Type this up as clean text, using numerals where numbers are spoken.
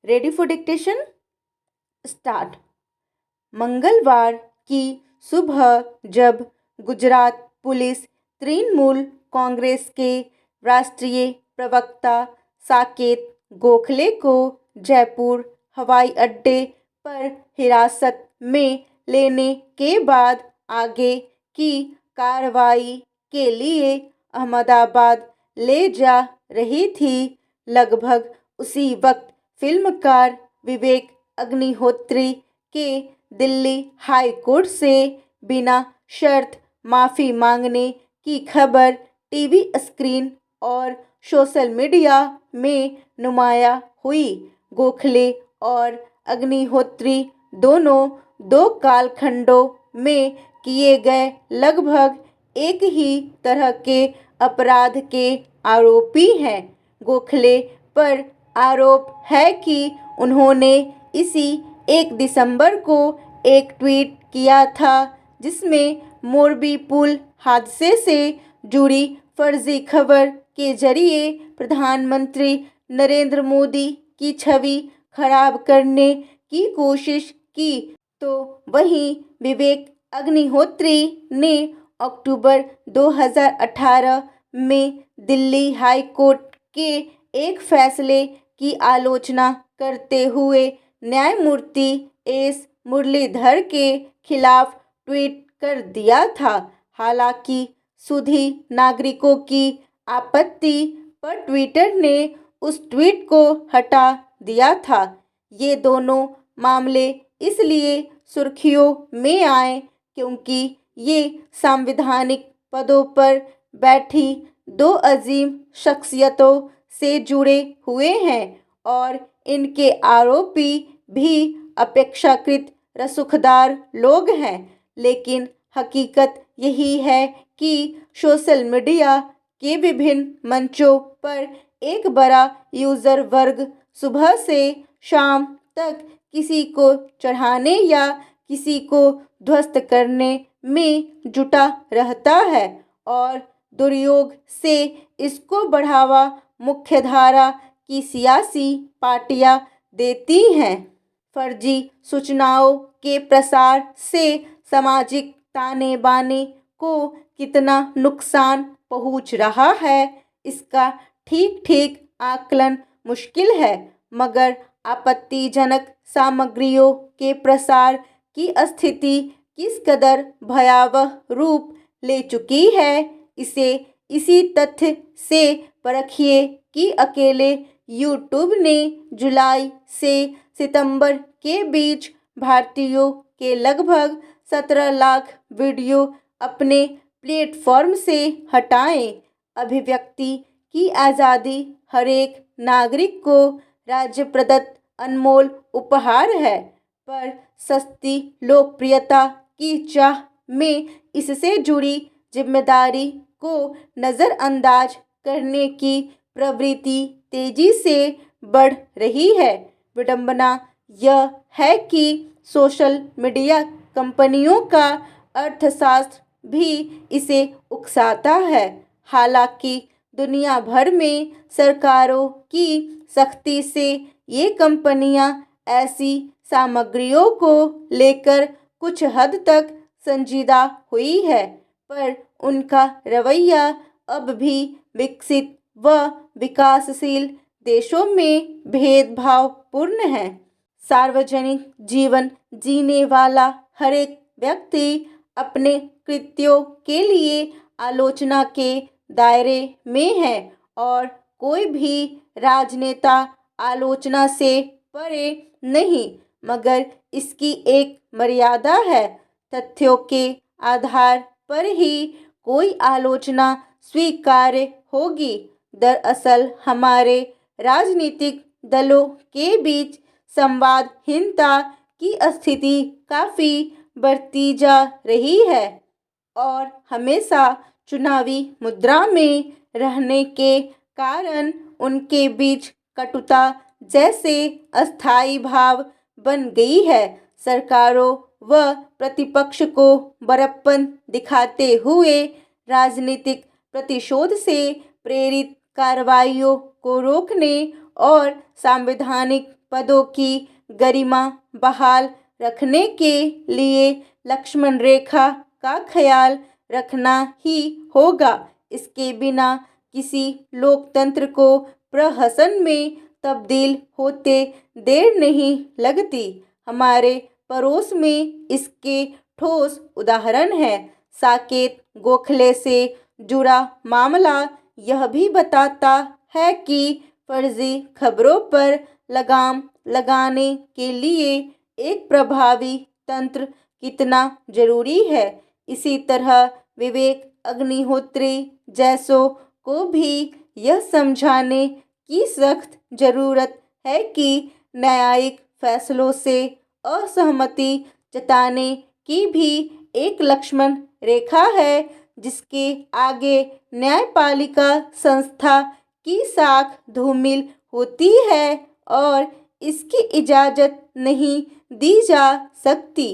Ready for dictation? Start. मंगलवार की सुबह जब गुजरात पुलिस तृणमूल कांग्रेस के राष्ट्रीय प्रवक्ता साकेत गोखले को जयपुर हवाई अड्डे पर हिरासत में लेने के बाद आगे की कार्रवाई के लिए अहमदाबाद ले जा रही थी, लगभग उसी वक्त फिल्मकार विवेक अग्निहोत्री के दिल्ली हाई कोर्ट से बिना शर्त माफ़ी मांगने की खबर टीवी स्क्रीन और सोशल मीडिया में नुमाया हुई। गोखले और अग्निहोत्री दोनों दो कालखंडों में किए गए लगभग एक ही तरह के अपराध के आरोपी हैं। गोखले पर आरोप है कि उन्होंने इसी 1 दिसंबर को एक ट्वीट किया था जिसमें मोरबी पुल हादसे से जुड़ी फर्जी खबर के जरिए प्रधानमंत्री नरेंद्र मोदी की छवि खराब करने की कोशिश की। तो वहीं विवेक अग्निहोत्री ने अक्टूबर 2018 में दिल्ली हाई कोर्ट के एक फैसले की आलोचना करते हुए न्यायमूर्ति एस मुरलीधर के खिलाफ ट्वीट कर दिया था। हालांकि सूधी नागरिकों की आपत्ति पर ट्विटर ने उस ट्वीट को हटा दिया था। ये दोनों मामले इसलिए सुर्खियों में आए क्योंकि ये संवैधानिक पदों पर बैठी दो अजीम शख्सियतों से जुड़े हुए हैं और इनके आरोपी भी अपेक्षाकृत रसूखदार लोग हैं। लेकिन हकीकत यही है कि सोशल मीडिया के विभिन्न मंचों पर एक बड़ा यूज़र वर्ग सुबह से शाम तक किसी को चढ़ाने या किसी को ध्वस्त करने में जुटा रहता है और दुरुपयोग से इसको बढ़ावा मुख्यधारा की सियासी पार्टियां देती हैं। फर्जी सूचनाओं के प्रसार से सामाजिक ताने बाने को कितना नुकसान पहुंच रहा है, इसका ठीक ठीक आकलन मुश्किल है, मगर आपत्तिजनक सामग्रियों के प्रसार की स्थिति किस कदर भयावह रूप ले चुकी है, इसे इसी तथ्य से परखिए कि अकेले यूट्यूब ने जुलाई से सितंबर के बीच भारतीयों के लगभग 17 लाख वीडियो अपने प्लेटफॉर्म से हटाए। अभिव्यक्ति की आज़ादी हरेक नागरिक को राज्य प्रदत्त अनमोल उपहार है, पर सस्ती लोकप्रियता की चाह में इससे जुड़ी जिम्मेदारी को नज़रअंदाज करने की प्रवृत्ति तेजी से बढ़ रही है। विडंबना यह है कि सोशल मीडिया कंपनियों का अर्थशास्त्र भी इसे उकसाता है। हालांकि दुनिया भर में सरकारों की सख्ती से ये कंपनियां ऐसी सामग्रियों को लेकर कुछ हद तक संजीदा हुई है, पर उनका रवैया अब भी विकसित व विकासशील देशों में भेदभावपूर्ण है। सार्वजनिक जीवन जीने वाला हर एक व्यक्ति अपने कृत्यों के लिए आलोचना के दायरे में है और कोई भी राजनेता आलोचना से परे नहीं, मगर इसकी एक मर्यादा है। तथ्यों के आधार पर ही कोई आलोचना स्वीकार्य होगी। दरअसल हमारे राजनीतिक दलों के बीच संवादहीनता की स्थिति काफ़ी बढ़ती जा रही है और हमेशा चुनावी मुद्रा में रहने के कारण उनके बीच कटुता जैसे अस्थायी भाव बन गई है। सरकारों व प्रतिपक्ष को बड़प्पन दिखाते हुए राजनीतिक प्रतिशोध से प्रेरित कार्रवाइयों को रोकने और संवैधानिक पदों की गरिमा बहाल रखने के लिए लक्ष्मण रेखा का ख्याल रखना ही होगा। इसके बिना किसी लोकतंत्र को प्रहसन में तब्दील होते देर नहीं लगती। हमारे पड़ोस में इसके ठोस उदाहरण है। साकेत गोखले से जुड़ा मामला यह भी बताता है कि फर्जी खबरों पर लगाम लगाने के लिए एक प्रभावी तंत्र कितना जरूरी है। इसी तरह विवेक अग्निहोत्री जैसों को भी यह समझाने की सख्त जरूरत है कि न्यायिक फैसलों से असहमति जताने की भी एक लक्ष्मण रेखा है, जिसके आगे न्यायपालिका संस्था की साख धूमिल होती है और इसकी इजाज़त नहीं दी जा सकती।